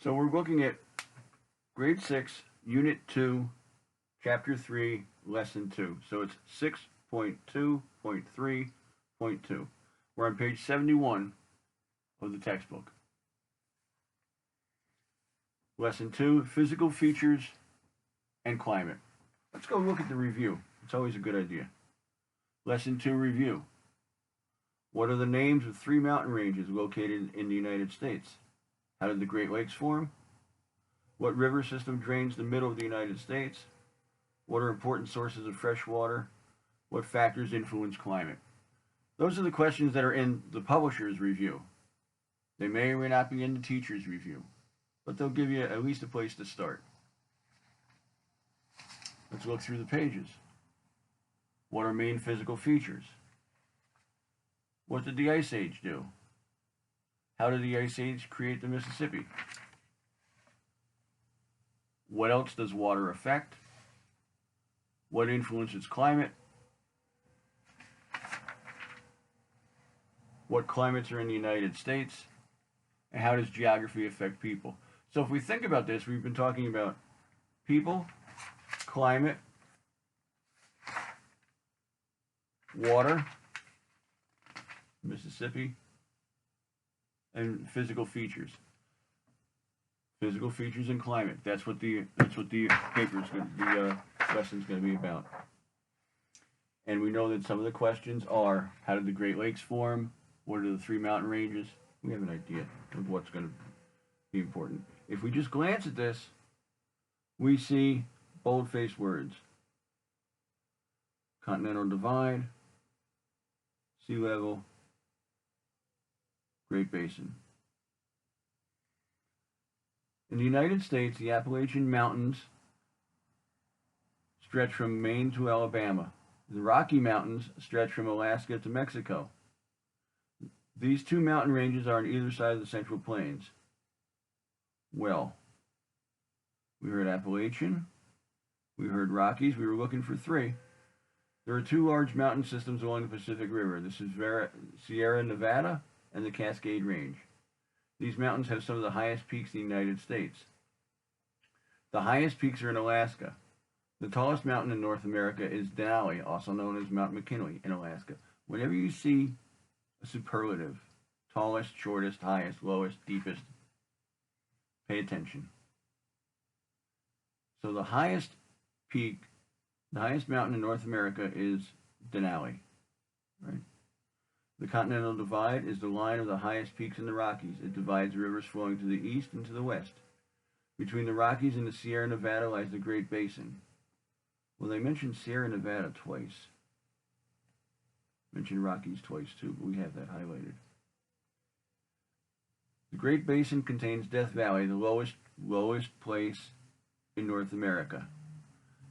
So we're looking at grade 6, unit 2, chapter 3, lesson 2. So it's 6.2.3.2. We're on page 71 of the textbook. Lesson 2, physical features and climate. Let's go look at the review. It's always a good idea. Lesson 2, review. What are the names of 3 mountain ranges located in the United States? How did the Great Lakes form? What river system drains the middle of the United States? What are important sources of fresh water? What factors influence climate? Those are the questions that are in the publisher's review. They may or may not be in the teacher's review, but they'll give you at least a place to start. Let's look through the pages. What are main physical features? What did the Ice Age do? How did the Ice Age create the Mississippi? What else does water affect? What influences climate? What climates are in the United States? And how does geography affect people? So if we think about this, we've been talking about people, climate, water, Mississippi, and physical features. Physical features and climate. That's what the lesson's going to be about. And we know that some of the questions are: how did the Great Lakes form? What are the 3 mountain ranges? We have an idea of what's going to be important. If we just glance at this, we see bold-faced words: continental divide, sea level, Great Basin. In the United States, the Appalachian Mountains stretch from Maine to Alabama. The Rocky Mountains stretch from Alaska to Mexico. These 2 mountain ranges are on either side of the Central Plains. Well, we heard Appalachian, we heard Rockies, we were looking for 3. There are 2 large mountain systems along the Pacific River. This is Sierra Nevada and the Cascade Range. These mountains have some of the highest peaks in the United States. The highest peaks are in Alaska. The tallest mountain in North America is Denali, also known as Mount McKinley in Alaska. Whenever you see a superlative, tallest, shortest, highest, lowest, deepest, pay attention. So the highest peak, the highest mountain in North America is Denali, right? The Continental Divide is the line of the highest peaks in the Rockies. It divides rivers flowing to the east and to the west. Between the Rockies and the Sierra Nevada lies the Great Basin. Well, they mentioned Sierra Nevada twice. Mentioned Rockies twice too, but we have that highlighted. The Great Basin contains Death Valley, the lowest place in North America.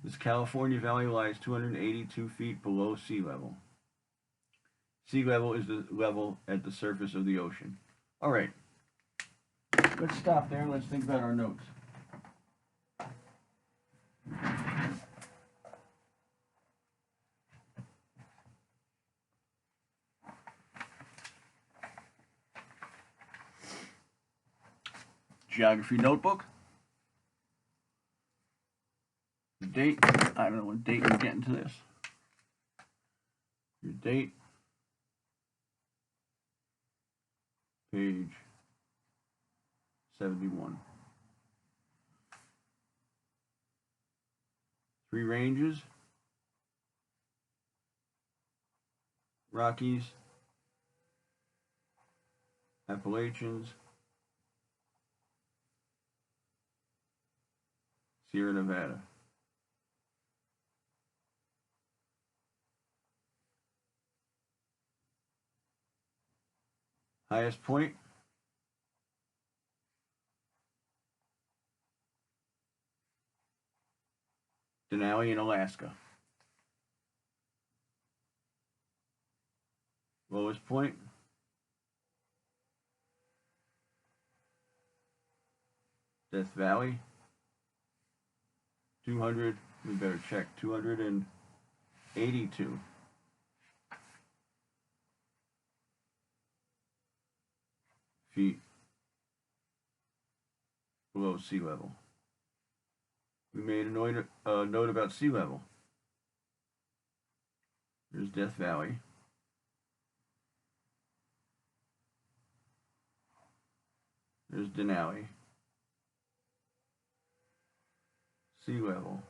This California valley lies 282 feet below sea level. Sea level is the level at the surface of the ocean. All right, let's stop there and let's think about our notes. Geography notebook. The date, I don't know what date we're getting to this. Your date. Page 71. 3 ranges: Rockies, Appalachians, Sierra Nevada. Highest point, Denali in Alaska. Lowest point, Death Valley. 200, we better check, 282 feet below sea level. We made a note about sea level. There's Death Valley. There's Denali. Sea level.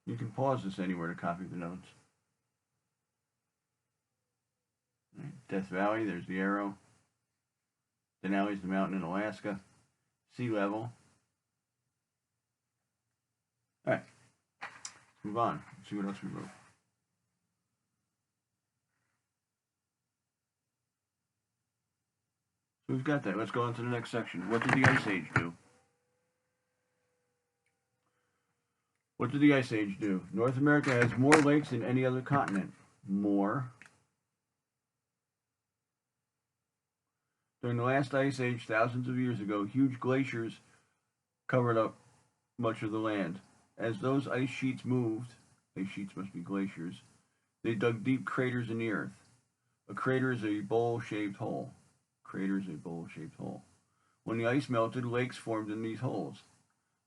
You can pause this anywhere to copy the notes. Right. Death Valley, there's the arrow. Denali's the mountain in Alaska. Sea level. Alright, let's move on. Let's see what else we wrote. So we've got that. Let's go on to the next section. What did the Ice Age do? What did the Ice Age do? North America has more lakes than any other continent. More. During the last Ice Age, thousands of years ago, huge glaciers covered up much of the land. As those ice sheets moved, ice sheets must be glaciers, they dug deep craters in the earth. A crater is a bowl-shaped hole. Crater is a bowl-shaped hole. When the ice melted, lakes formed in these holes.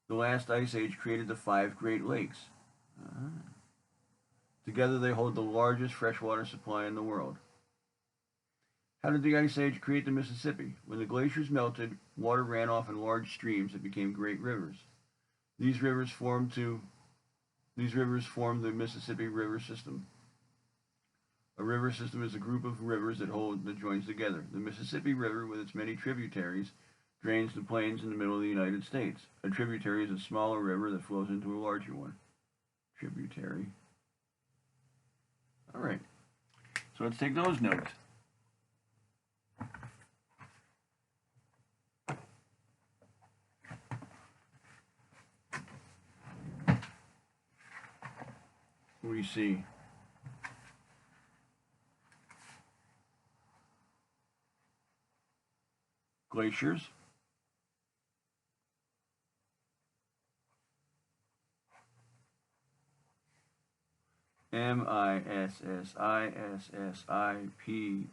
The last Ice Age created the 5 Great Lakes. Together they hold the largest freshwater supply in the world. How did the Ice Age create the Mississippi? When the glaciers melted, water ran off in large streams that became great rivers. These rivers formed the Mississippi River System. A river system is a group of rivers that joins together. The Mississippi River, with its many tributaries, drains the plains in the middle of the United States. A tributary is a smaller river that flows into a larger one. Tributary. All right. So let's take those notes. We see glaciers, Mississippi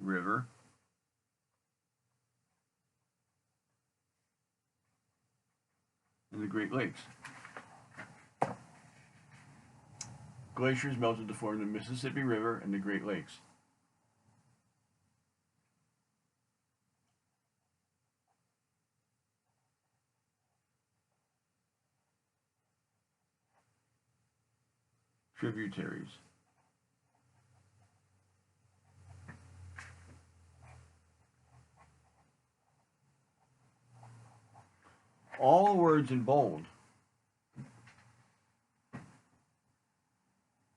River, and the Great Lakes. Glaciers melted to form the Mississippi River and the Great Lakes. Tributaries. All words in bold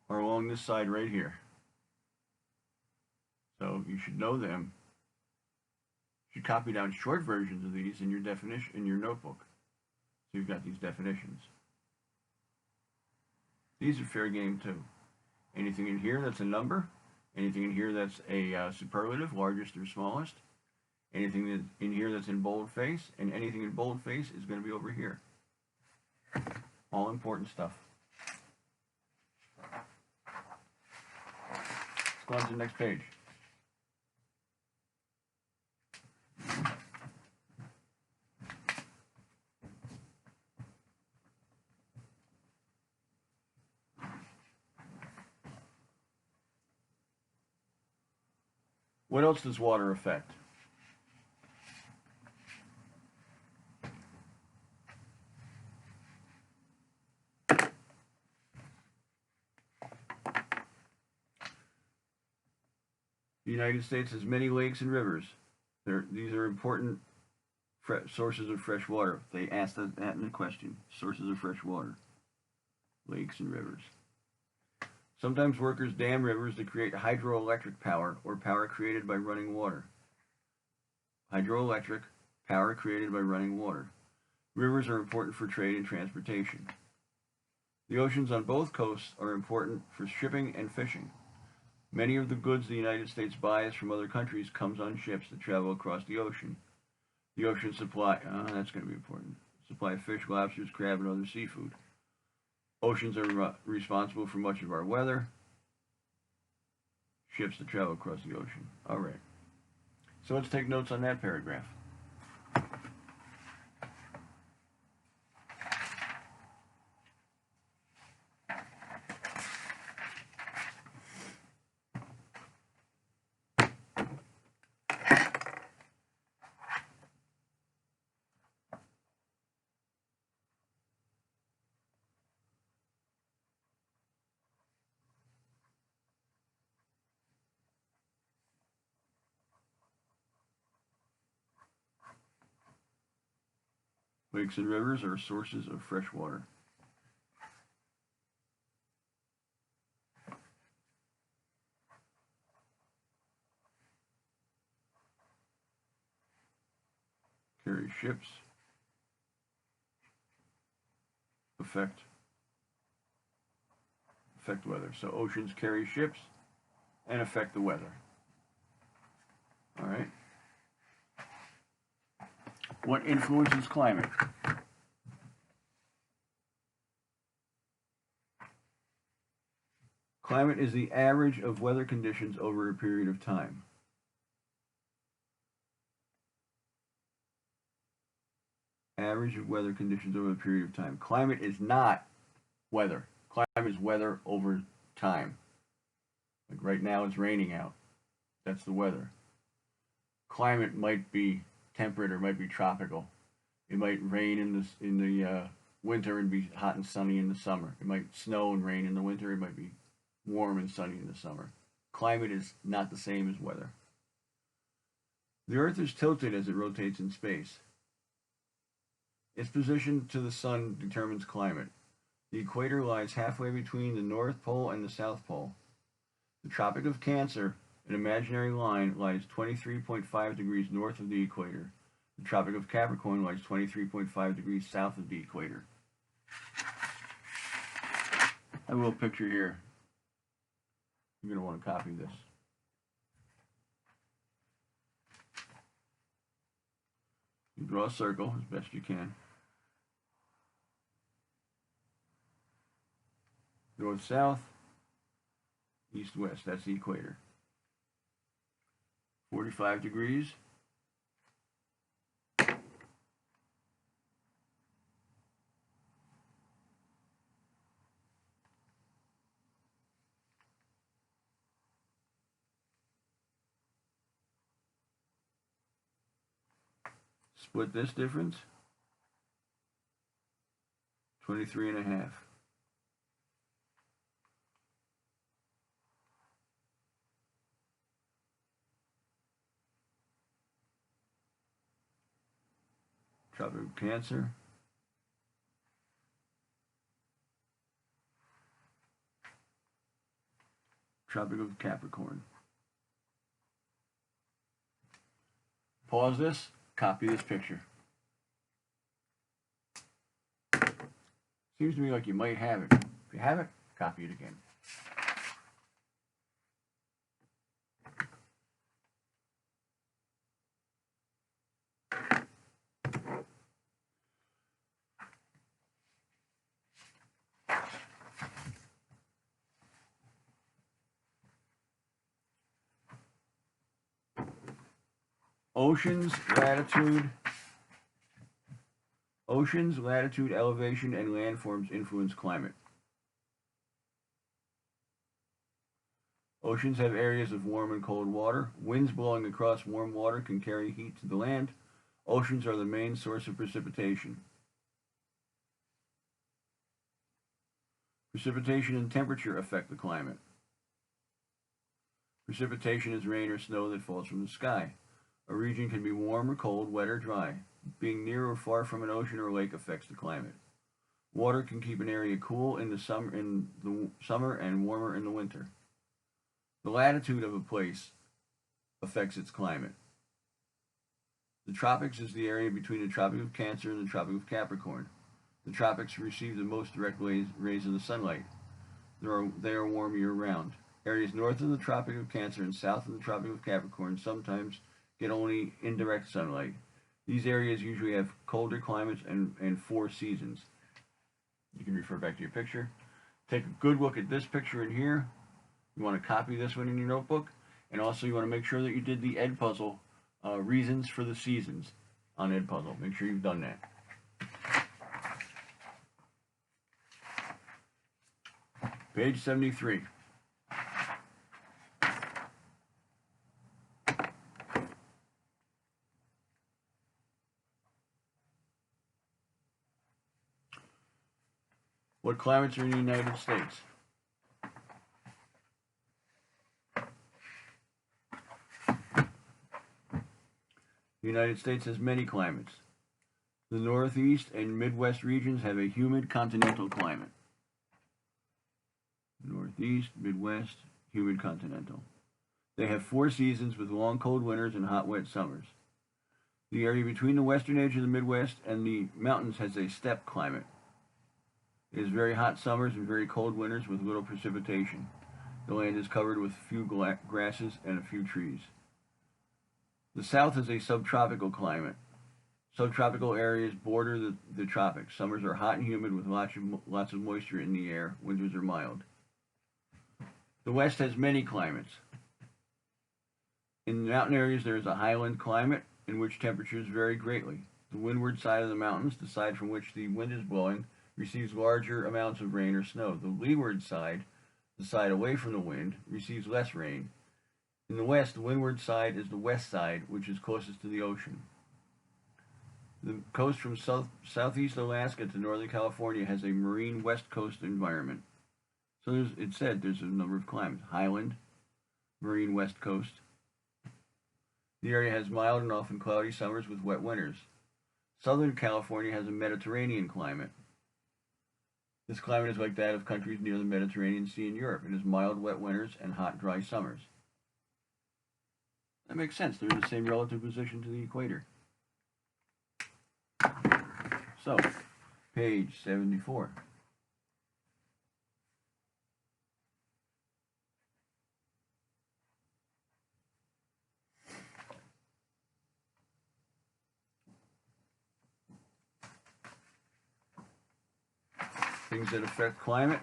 are along this side right here. So you should know them. You should copy down short versions of these in your definition in your notebook. So you've got these definitions. These are fair game too. Anything in here that's a number, anything in here that's a superlative, largest or smallest, anything in here that's in boldface, and anything in boldface is going to be over here. All important stuff. Let's go on to the next page. What else does water affect? The United States has many lakes and rivers. These are important sources of fresh water. They asked that in the question. Sources of fresh water. Lakes and rivers. Sometimes workers dam rivers to create hydroelectric power or power created by running water. Hydroelectric, power created by running water. Rivers are important for trade and transportation. The oceans on both coasts are important for shipping and fishing. Many of the goods the United States buys from other countries comes on ships that travel across the ocean. The ocean supply, that's going to be important. Supply fish, lobsters, crab, and other seafood. Oceans are responsible for much of our weather. ships that travel across the ocean. All right. So let's take notes on that paragraph. Lakes and rivers are sources of fresh water. Carry ships. Affect weather. So oceans carry ships and affect the weather. All right. What influences climate? Climate is the average of weather conditions over a period of time. Average of weather conditions over a period of time. Climate is not weather. Climate is weather over time. Like right now it's raining out. That's the weather. Climate might be temperate or might be tropical. It might rain in the winter and be hot and sunny in the summer. It might snow and rain in the winter. It might be warm and sunny in the summer. Climate is not the same as weather. The Earth is tilted as it rotates in space. Its position to the sun determines climate. The equator lies halfway between the North Pole and the South Pole. The Tropic of Cancer, an imaginary line, lies 23.5 degrees north of the equator. The Tropic of Capricorn lies 23.5 degrees south of the equator. I have a little picture here. You're going to want to copy this. You draw a circle as best you can. North-south, east-west, that's the equator. 45 degrees. Split this difference, 23.5. Tropic of Cancer. Tropic of Capricorn. Pause this, copy this picture. Seems to me like you might have it. If you have it, copy it again. Oceans, latitude, elevation, and landforms influence climate. Oceans have areas of warm and cold water. Winds blowing across warm water can carry heat to the land. Oceans are the main source of precipitation. Precipitation and temperature affect the climate. Precipitation is rain or snow that falls from the sky. A region can be warm or cold, wet or dry. Being near or far from an ocean or lake affects the climate. Water can keep an area cool in the summer and warmer in the winter. The latitude of a place affects its climate. The tropics is the area between the Tropic of Cancer and the Tropic of Capricorn. The tropics receive the most direct rays of the sunlight. They are warm year-round. Areas north of the Tropic of Cancer and south of the Tropic of Capricorn sometimes get only indirect sunlight. These areas usually have colder climates and 4 seasons. You can refer back to your picture. Take a good look at this picture in here. You want to copy this one in your notebook, and also you want to make sure that you did the Edpuzzle reasons for the seasons on Edpuzzle. Make sure you've done that. Page 73. What climates are in the United States? The United States has many climates. The Northeast and Midwest regions have a humid continental climate. Northeast, Midwest, humid continental. They have 4 seasons with long cold winters and hot wet summers. The area between the western edge of the Midwest and the mountains has a steppe climate. It is very hot summers and very cold winters with little precipitation. The land is covered with few grasses and a few trees. The South has a subtropical climate. Subtropical areas border the tropics. Summers are hot and humid with lots of moisture in the air. Winters are mild. The West has many climates. In the mountain areas there is a highland climate in which temperatures vary greatly. The windward side of the mountains, the side from which the wind is blowing, receives larger amounts of rain or snow. The leeward side, the side away from the wind, receives less rain. In the west, the windward side is the west side, which is closest to the ocean. The coast from southeast Alaska to northern California has a marine west coast environment. So it said there's a number of climates. Highland, marine west coast. The area has mild and often cloudy summers with wet winters. Southern California has a Mediterranean climate. This climate is like that of countries near the Mediterranean Sea in Europe. It has mild, wet winters and hot, dry summers. That makes sense. They're in the same relative position to the equator. So, page 74. Things that affect climate.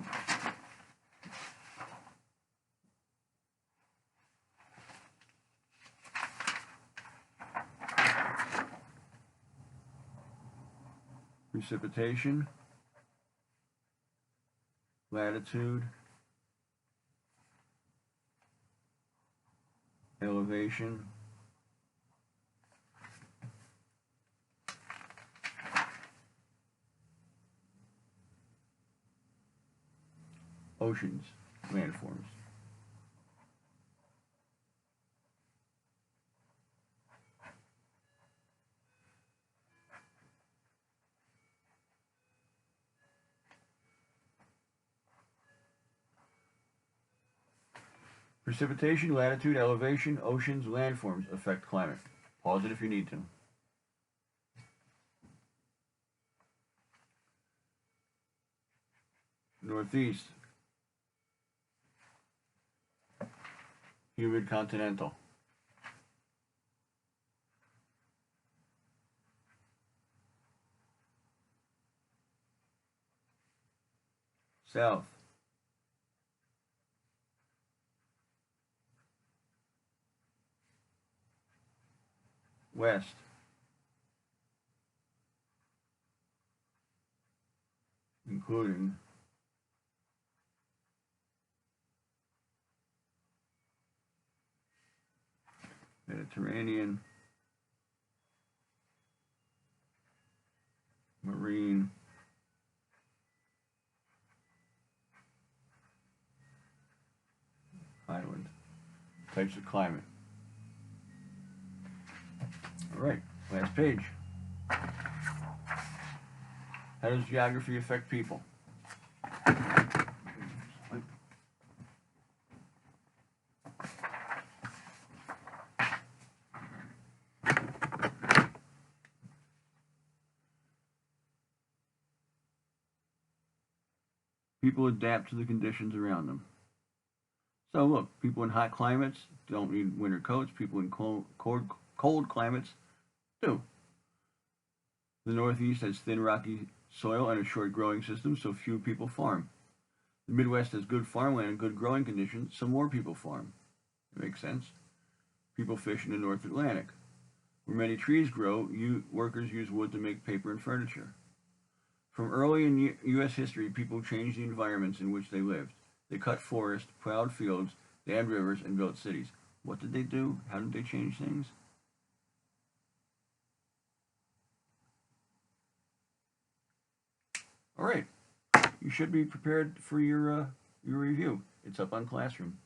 Precipitation, latitude, elevation, oceans, landforms. Precipitation, latitude, elevation, oceans, landforms affect climate. Pause it if you need to. Northeast, humid continental. South, west, including Mediterranean, marine, highland, types of climate. All right, last page. How does geography affect people? People adapt to the conditions around them. So look, people in hot climates don't need winter coats. People in cold climates do. The Northeast has thin, rocky soil and a short growing system, so few people farm. The Midwest has good farmland and good growing conditions, so more people farm. It makes sense. People fish in the North Atlantic. Where many trees grow, workers use wood to make paper and furniture. From early in U.S. history, people changed the environments in which they lived. They cut forests, plowed fields, dammed rivers, and built cities. What did they do? How did they change things? All right. You should be prepared for your review. It's up on Classroom.